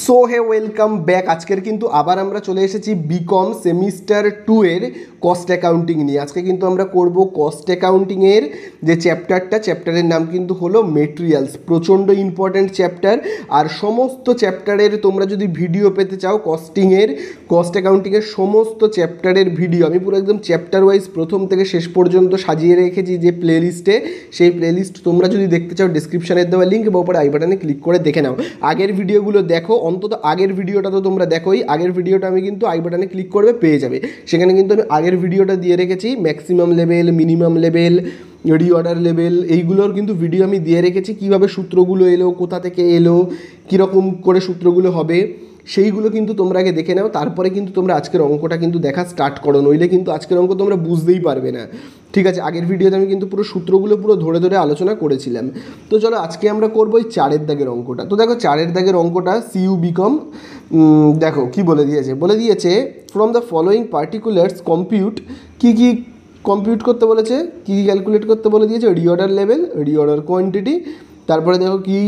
So hey welcome back. আজকের কিন্তু আবার আমরা চলে এসেছি বিকম সেমিস্টার 2 এর কস্ট অ্যাকাউন্টিং নিয়ে। আজকে কিন্তু আমরা করব কস্ট অ্যাকাউন্টিংয়ের যে চ্যাপ্টারের নাম কিন্তু হলো মেটেরিয়ালস। প্রচণ্ড ইম্পর্ট্যান্ট চ্যাপ্টার। আর সমস্ত চ্যাপ্টারের তোমরা যদি ভিডিও পেতে চাও কস্ট অ্যাকাউন্টিংয়ের সমস্ত চ্যাপ্টারের ভিডিও আমি পুরো একদম চ্যাপ্টার ওয়াইজ প্রথম থেকে শেষ পর্যন্ত সাজিয়ে রেখেছি যে প্লেলিস্টে। সেই প্লেলিস্ট তোমরা যদি দেখতে চাও ডিসক্রিপশানের দেওয়া লিঙ্ক বা উপরে আই বাটনে ক্লিক করে দেখে নাও। আগের ভিডিওগুলো দেখো, অন্তত আগের ভিডিওটা তো তোমরা দেখোই। আগের ভিডিওটা আমি কিন্তু আই বাটনে ক্লিক করবে পেয়ে যাবে। সেখানে কিন্তু আমি আগের ভিডিওটা দিয়ে রেখেছি, maximum level, minimum level, reorder level, এইগুলোর কিন্তু ভিডিও আমি দিয়ে রেখেছি। কীভাবে সূত্রগুলো এলো, কোথা থেকে এলো, কীরকম করে সূত্রগুলো হবে, সেইগুলো কিন্তু তোমরা আগে দেখে নাও। তারপরে কিন্তু তোমরা আজকের অঙ্কটা কিন্তু দেখা স্টার্ট করো, নইলে কিন্তু আজকের অঙ্ক তোমরা বুঝতেই পারবে না। ঠিক আছে, আগের ভিডিওতে আমি কিন্তু পুরো সূত্রগুলো পুরো ধরে ধরে আলোচনা করেছিলাম। তো চলো আজকে আমরা করবো এই 4 দাগের অঙ্কটা। তো দেখো 4 দাগের অঙ্কটা সিইউ বিকম দেখো কি বলে দিয়েছে from the following particulars compute. কী কম্পিউট করতে বলেছে, কী ক্যালকুলেট করতে বলে দিয়েছে, রিঅর্ডার লেভেল, রিঅর্ডার কোয়ান্টিটি, তারপরে দেখো কি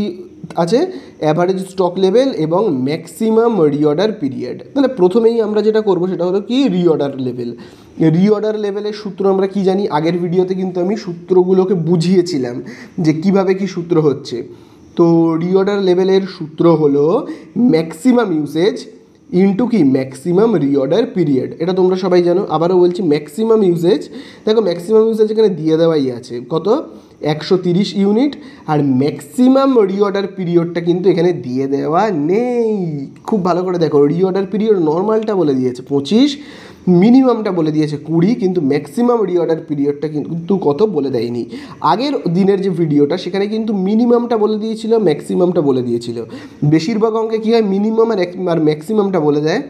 আছে, অ্যাভারেজ স্টক লেভেল এবং ম্যাক্সিমাম রিঅর্ডার পিরিয়ড। তাহলে প্রথমেই আমরা যেটা করবো সেটা হলো কি রিঅর্ডার লেভেল। রিঅর্ডার লেভেলের সূত্র আমরা কি জানি, আগের ভিডিওতে কিন্তু আমি সূত্রগুলোকে বুঝিয়েছিলাম যে কিভাবে কি সূত্র হচ্ছে। তো রিঅর্ডার লেভেলের সূত্র হলো ম্যাক্সিমাম ইউসেজ ইন্টু কি ম্যাক্সিমাম রিঅর্ডার পিরিয়ড। এটা তোমরা সবাই জানো। আবারও বলছি ম্যাক্সিমাম ইউসেজ, দেখো ম্যাক্সিমাম ইউসেজ এখানে দিয়ে দেওয়াই আছে কত, 130 ইউনিট। আর ম্যাক্সিমাম রিঅর্ডার পিরিয়ডটা কিন্তু এখানে দিয়ে দেওয়া নেই। খুব ভালো করে দেখো, রিঅর্ডার পিরিয়ড নর্মালটা বলে দিয়েছে 25, মিনিমামটা বলে দিয়েছে 20, কিন্তু ম্যাক্সিমাম রিঅর্ডার পিরিয়ডটা কিন্তু কত বলে দেয়নি। আগের দিনের যে ভিডিওটা সেখানে কিন্তু মিনিমামটা বলে দিয়েছিল, ম্যাক্সিমামটা বলে দিয়েছিল। বেশিরভাগ অঙ্কে কী হয়, মিনিমাম আর ম্যাক্সিমামটা বলে দেয়,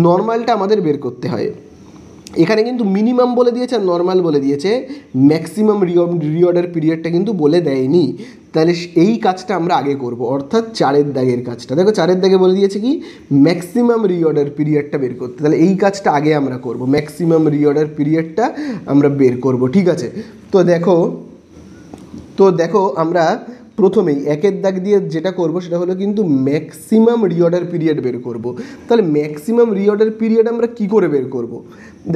নর্মালটা আমাদের বের করতে হয়। এখানে কিন্তু মিনিমাম বলে দিয়েছে আর নর্মাল বলে দিয়েছে, ম্যাক্সিমাম রিঅর্ডার পিরিয়ডটা কিন্তু বলে দেয়নি। তাহলে এই কাজটা আমরা আগে করব, অর্থাৎ 4 দাগের কাজটা। দেখো 4 দাগে বলে দিয়েছে কি ম্যাক্সিমাম রিঅর্ডার পিরিয়ডটা বের করতে। তাহলে এই কাজটা আগে আমরা করব, ম্যাক্সিমাম রিঅর্ডার পিরিয়ডটা আমরা বের করব। ঠিক আছে, তো দেখো আমরা প্রথমেই 1 দাগ দিয়ে যেটা করব সেটা হলো কিন্তু ম্যাক্সিমাম রিঅর্ডার পিরিয়ড বের করব। তাহলে ম্যাক্সিমাম রিঅর্ডার পিরিয়ড আমরা কি করে বের করব?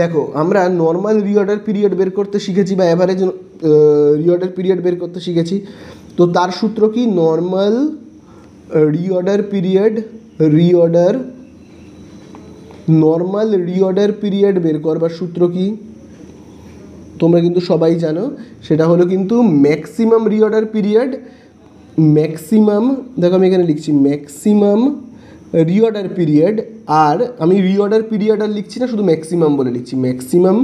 দেখো আমরা নর্মাল রিঅর্ডার পিরিয়ড বের করতে শিখেছি বা অ্যাভারেজ রিঅর্ডার পিরিয়ড বের করতে শিখেছি। তো তার সূত্র কি, নর্মাল রিঅর্ডার পিরিয়ড বের করবার সূত্র কি তোমরা কিন্তু সবাই জানো, সেটা হলো কিন্তু ম্যাক্সিমাম রিঅর্ডার পিরিয়ড, দেখো আমি এখানে লিখছি ম্যাক্সিমাম রিঅর্ডার পিরিয়ড। আর আমি রিঅর্ডার পিরিয়ড আর লিখছি না, শুধু ম্যাক্সিমাম বলে লিখছি, ম্যাক্সিমাম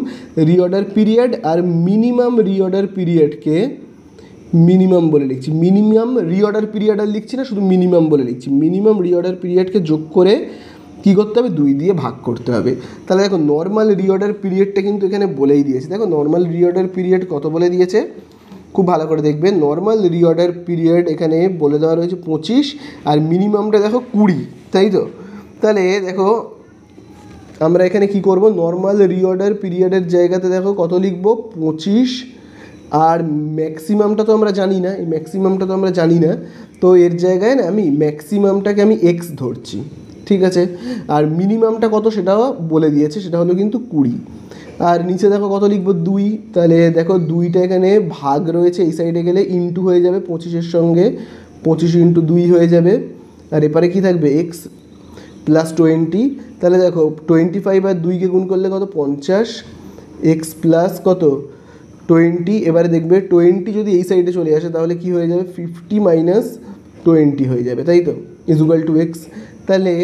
রিঅর্ডার পিরিয়ড। আর মিনিমাম রিঅর্ডার পিরিয়ডকে মিনিমাম বলে লিখছি, মিনিমাম রিঅর্ডার পিরিয়ড আর লিখছি না, শুধু মিনিমাম বলে লিখছি। মিনিমাম রিঅর্ডার পিরিয়ডকে যোগ করে কী করতে হবে, 2 দিয়ে ভাগ করতে হবে। তাহলে দেখো নর্মাল রিঅর্ডার পিরিয়ডটা কিন্তু এখানে বলেই দিয়েছে। দেখো নর্মাল রিঅর্ডার পিরিয়ড কত বলে দিয়েছে, খুব ভালো করে দেখবে। নর্মাল রিঅর্ডার পিরিয়ড এখানে বলে দেওয়া রয়েছে 25, আর মিনিমামটা দেখো 20, তাই তো? তাহলে দেখো আমরা এখানে কি করব, নর্মাল রিঅর্ডার পিরিয়ডের জায়গাতে দেখো কত লিখব, 25। আর ম্যাক্সিমামটা তো আমরা জানি না, এই ম্যাক্সিমামটা তো আমরা জানি না, তো এর জায়গায় না আমি ম্যাক্সিমামটাকে আমি এক্স ধরছি। ঠিক আছে, আর মিনিমামটা কত সেটাও বলে দিয়েছে, সেটা হলো কিন্তু 20। আর নিচে দেখো কত লিখবো, 2। তাহলে দেখো 2টা এখানে ভাগ রয়েছে, এই সাইডে গেলে ইন্টু হয়ে যাবে 25-এর সঙ্গে, 25 × 2 হয়ে যাবে। আর এপারে কি থাকবে, এক্স প্লাস 20। তাহলে দেখো 25 আর 2কে গুণ করলে কত, 50, এক্স প্লাস কত 20। এবারে দেখবে 20 যদি এই সাইডে চলে আসে তাহলে কি হয়ে যাবে, 50 - 20 হয়ে যাবে, তাই তো, ইজুগাল টু এক্স। তাহলে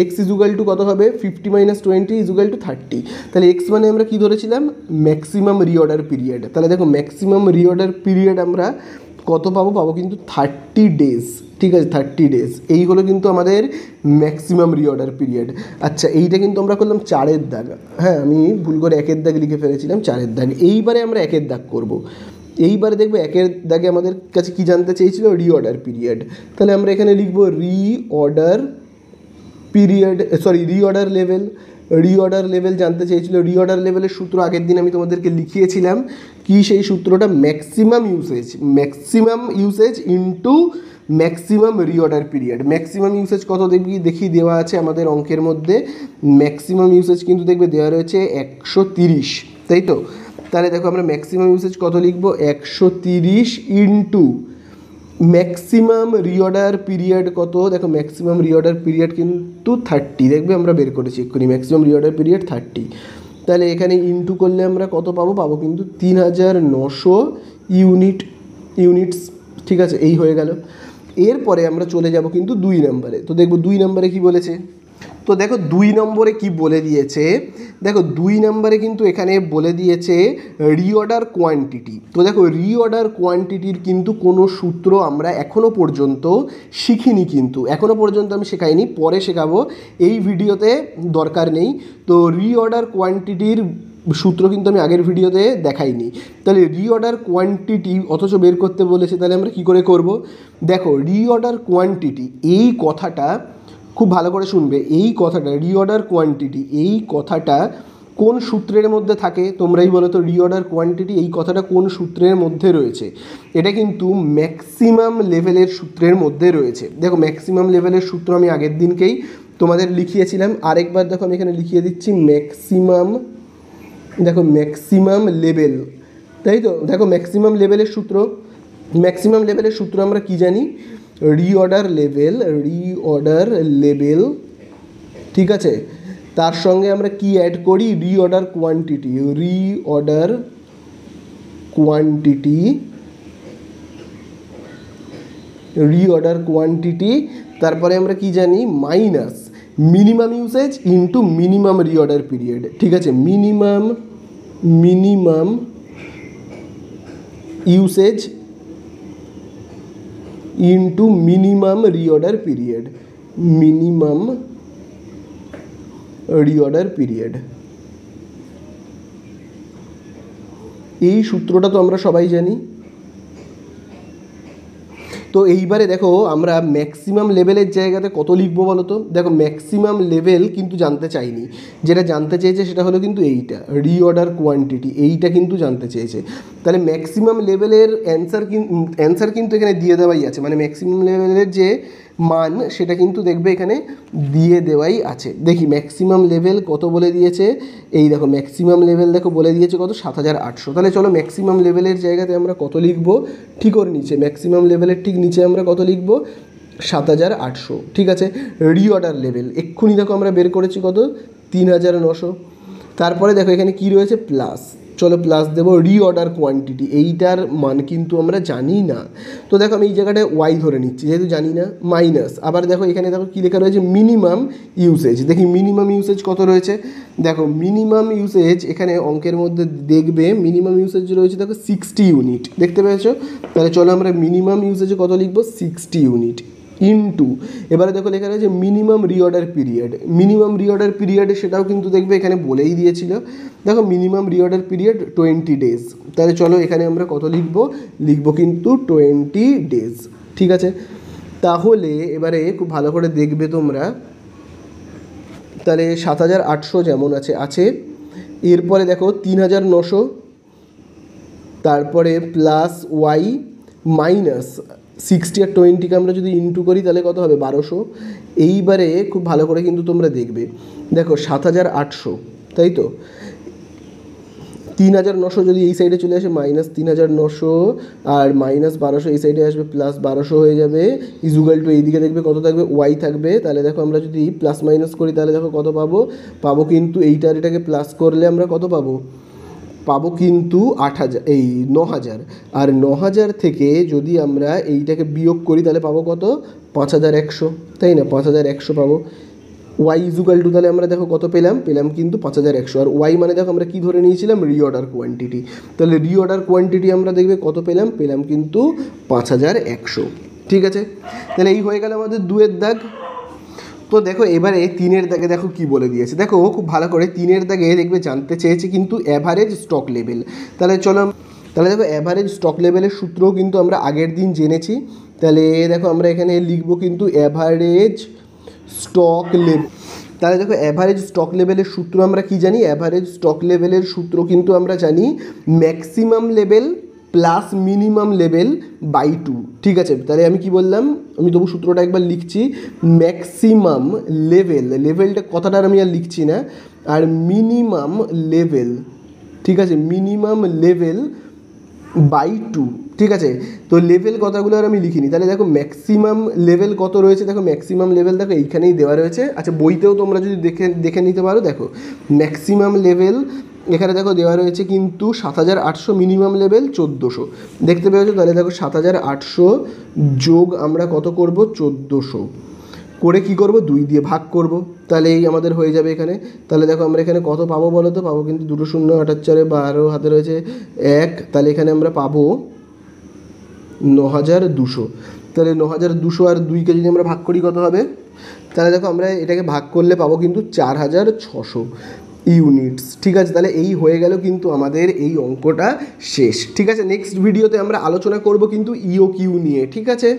এক্স ইজুগাল টু কত হবে, 50 - 20 ইজুগাল টু 30। তাহলে এক্স মানে আমরা কী ধরেছিলাম, ম্যাক্সিমাম রিঅর্ডার পিরিয়ড। তাহলে দেখো ম্যাক্সিমাম রিঅর্ডার পিরিয়ড আমরা কত পাবো কিন্তু 30 ডেজ। ঠিক আছে, 30 ডেজ, এই হলো কিন্তু আমাদের ম্যাক্সিমাম রিঅর্ডার পিরিয়ড। আচ্ছা, এইটা কিন্তু আমরা করলাম 4 দাগ। হ্যাঁ, আমি ভুল করে 1 দাগ লিখে ফেলেছিলাম, 4 দাগ। এইবারে আমরা 1 দাগ করব। এইবারে দেখবো 1 দাগে আমাদের কাছে কি জানতে চেয়েছিল, রিঅর্ডার পিরিয়ড। তাহলে আমরা এখানে লিখবো রিঅর্ডার লেভেল। রিঅর্ডার লেভেল জানতে চেয়েছিল। রিঅর্ডার লেভেলের সূত্র আগের দিন আমি তোমাদেরকে লিখিয়েছিলাম, কি সেই সূত্রটা, maximum usage into maximum reorder period. Maximum usage কত দেখি দেওয়া আছে আমাদের অঙ্কের মধ্যে। ম্যাক্সিমাম ইউসেজ কিন্তু দেখবে দেওয়া রয়েছে 130, তাই তো? তাহলে দেখো আমরা ম্যাক্সিমাম ইউসেজ কত লিখবো, 130 ইন্টু ম্যাক্সিমাম রিঅর্ডার পিরিয়ড কত, দেখো ম্যাক্সিমাম রিঅর্ডার পিরিয়ড কিন্তু 30, দেখবে আমরা বের করেছি এক্ষুনি, ম্যাক্সিমাম রিঅর্ডার পিরিয়ড 30। তাহলে এখানে ইন্টু করলে আমরা কত পাবো, পাবো কিন্তু 3900 ইউনিটস, ঠিক আছে? এই হয়ে গেল। এরপরে আমরা চলে যাব কিন্তু 2 নম্বরে। তো দেখবো 2 নম্বরে কী বলেছে। তো দেখো 2 নম্বরে কি বলে দিয়েছে, দেখো 2 নম্বরে কিন্তু এখানে বলে দিয়েছে রিঅর্ডার কোয়ান্টিটি। তো দেখো রিঅর্ডার কোয়ান্টিটির কিন্তু কোনো সূত্র আমরা এখনও পর্যন্ত শিখিনি, কিন্তু এখনও পর্যন্ত আমি শেখাইনি, পরে শেখাবো, এই ভিডিওতে দরকার নেই। তো রিঅর্ডার কোয়ান্টিটির সূত্র কিন্তু আমি আগের ভিডিওতে দেখাইনি। তাহলে রিঅর্ডার কোয়ান্টিটি অথচ বের করতে বলেছে, তাহলে আমরা কী করে করব। দেখো রিঅর্ডার কোয়ান্টিটি, এই কথাটা খুব ভালো করে শুনবে, এই কথাটা রিঅর্ডার কোয়ান্টিটি, এই কথাটা কোন সূত্রের মধ্যে থাকে তোমরাই বলো তো। রিঅর্ডার কোয়ান্টিটি এই কথাটা কোন সূত্রের মধ্যে রয়েছে, এটা কিন্তু ম্যাক্সিমাম লেভেলের সূত্রের মধ্যে রয়েছে। দেখো ম্যাক্সিমাম লেভেলের সূত্র আমি আগের দিনকেই তোমাদের লিখিয়েছিলাম, আরেকবার দেখো আমি এখানে লিখিয়ে দিচ্ছি ম্যাক্সিমাম, দেখো ম্যাক্সিমাম লেভেল, তাই তো? দেখো ম্যাক্সিমাম লেভেলের সূত্র, ম্যাক্সিমাম লেভেলের সূত্র আমরা কি জানি, রিঅর্ডার লেভেল, ঠিক আছে? তার সঙ্গে আমরা কি অ্যাড করি, রিঅর্ডার কোয়ান্টিটি, তারপরে আমরা কি জানি, minus minimum usage into minimum reorder period, ঠিক আছে? Minimum usage into minimum reorder period, এই সূত্রটা তো আমরা সবাই জানি। তো এইবারে দেখো আমরা ম্যাক্সিমাম লেভেলের জায়গাতে কত লিখবো বলো তো। দেখো ম্যাক্সিমাম লেভেল কিন্তু জানতে চাইনি, যেটা জানতে চেয়েছে সেটা হলো কিন্তু এইটা, রিঅর্ডার কোয়ান্টিটি, এইটা কিন্তু জানতে চেয়েছে। তাহলে ম্যাক্সিমাম লেভেলের অ্যান্সার কিন্তু এখানে দিয়ে দেওয়াই আছে, মানে ম্যাক্সিমাম লেভেলের যে মান সেটা কিন্তু দেখবে এখানে দিয়ে দেওয়াই আছে। দেখি ম্যাক্সিমাম লেভেল কত বলে দিয়েছে, এই দেখো ম্যাক্সিমাম লেভেল দেখো বলে দিয়েছে কত, 7800। তাহলে চলো ম্যাক্সিমাম লেভেলের জায়গাতে আমরা কত লিখবো, ঠিক ওর নিচে ম্যাক্সিমাম লেভেলের ঠিক নিচে আমরা কত লিখবো, 7800, ঠিক আছে? রিঅর্ডার লেভেল এক্ষুনি দেখো আমরা বের করেছি কত, 3900। তারপরে দেখো এখানে কি রয়েছে, প্লাস, চলো প্লাস দেবো রিঅর্ডার কোয়ান্টিটি, এইটার মান কিন্তু আমরা জানি না। তো দেখো আমি এই জায়গাটায় ওয়াই ধরে নিচ্ছি যেহেতু জানি না, মাইনাস, আবার দেখো এখানে দেখো কী লেখা রয়েছে, মিনিমাম ইউসেজ। দেখি মিনিমাম ইউসেজ কত রয়েছে, দেখো মিনিমাম ইউসেজ এখানে অঙ্কের মধ্যে দেখবে মিনিমাম ইউসেজ রয়েছে দেখো 60 ইউনিট, দেখতে পেয়েছো? তাহলে চলো আমরা মিনিমাম ইউসেজে কত লিখবো, 60 ইউনিট ইন্টু, এবারে দেখো লেখা রয়েছে মিনিমাম রিঅর্ডার পিরিয়ড, সেটাও কিন্তু দেখবে এখানে বলেই দিয়েছিল। দেখো মিনিমাম রিঅর্ডার পিরিয়ড 20 ডেজ। তাহলে চলো এখানে আমরা কত লিখবো কিন্তু 20 ডেজ, ঠিক আছে? তাহলে এবারে খুব ভালো করে দেখবে তোমরা, তাহলে 7800 যেমন আছে, এরপরে দেখো 3900, তারপরে প্লাস ওয়াই মাইনাস 60 আর 20কে আমরা যদি ইন্টু করি তাহলে কত হবে, 1200। এইবারে খুব ভালো করে কিন্তু তোমরা দেখবে, দেখো 7800, তাই তো? 3900 যদি এই সাইডে চলে আসে মাইনাস 3900, আর মাইনাস 1200 এই সাইডে আসবে, প্লাস 1200 হয়ে যাবে, ইজুগাল টু এইদিকে দেখবে কত থাকবে, ওয়াই থাকবে। তাহলে দেখো আমরা যদি প্লাস মাইনাস করি তাহলে দেখো কত পাবো কিন্তু এইটার এটাকে প্লাস করলে আমরা কত পাবো কিন্তু 8000, এই 9000, আর 9000 থেকে যদি আমরা এইটাকে বিয়োগ করি তাহলে পাবো কত, 5100, তাই না? 5100 পাবো। ওয়াই ইজুকাল টু, তাহলে আমরা দেখো কত পেলাম কিন্তু 5100, আর ওয়াই মানে দেখো আমরা কি ধরে নিয়েছিলাম, রিঅর্ডার কোয়ান্টিটি। তাহলে রিঅর্ডার কোয়ান্টিটি আমরা দেখবে কত পেলাম কিন্তু 5100, ঠিক আছে? তাহলে এই হয়ে গেল আমাদের 2-এর দাগ। তো দেখো এবারে 3-এর দাগে দেখো কি বলে দিয়েছে, দেখো খুব ভালো করে 3-এর দাগে দেখবে জানতে চেয়েছে কিন্তু অ্যাভারেজ স্টক লেভেল। তাহলে দেখো অ্যাভারেজ স্টক লেভেলের সূত্রও কিন্তু আমরা আগের দিন জেনেছি। তাহলে দেখো আমরা এখানে লিখবো কিন্তু অ্যাভারেজ স্টক লেভেল। তাহলে দেখো অ্যাভারেজ স্টক লেভেলের সূত্র আমরা কি জানি, অ্যাভারেজ স্টক লেভেলের সূত্র কিন্তু আমরা জানি maximum level plus minimum level by 2। ঠিক আছে, তাহলে আমি কি বললাম, আমি তবু সূত্রটা একবার লিখছি। ম্যাক্সিমাম লেভেল, লেভেলটা কথাটা আমি আর লিখছি না, আর মিনিমাম লেভেল, ঠিক আছে, মিনিমাম লেভেল বাই 2। ঠিক আছে, তো লেভেল কথাগুলো আর আমি লিখিনি। তাহলে দেখো ম্যাক্সিমাম লেভেল কত রয়েছে, দেখো ম্যাক্সিমাম লেভেল দেখো এইখানেই দেওয়া রয়েছে। আচ্ছা, বইতেও তোমরা যদি দেখে নিতে পারো, দেখো ম্যাক্সিমাম লেভেল এখানে দেখো দেওয়া রয়েছে কিন্তু 7800, মিনিমাম লেভেল 1400, দেখতে পেয়েছো। তাহলে দেখো 7800 যোগ আমরা কত করব, 1400 করে কি করব, 2 দিয়ে ভাগ করব, তাহলে এই আমাদের হয়ে যাবে এখানে। তাহলে দেখো আমরা এখানে কত পাবো বলো তো, পাবো কিন্তু 2 শূন্য 8 আর 4 12, হাতে রয়েছে 1, তাহলে এখানে আমরা পাবো 9200। তাহলে 9200 আর 2কে যদি আমরা ভাগ করি কত হবে, তাহলে দেখো আমরা এটাকে ভাগ করলে পাবো কিন্তু 4600 ইউনিটস। ঠিক আছে, তাহলে এই হয়ে গেল কিন্তু আমাদের এই অঙ্কটা শেষ। ঠিক আছে, নেক্সট ভিডিওতে আমরা আলোচনা করব কিন্তু ইও কিউ নিয়ে। ঠিক আছে।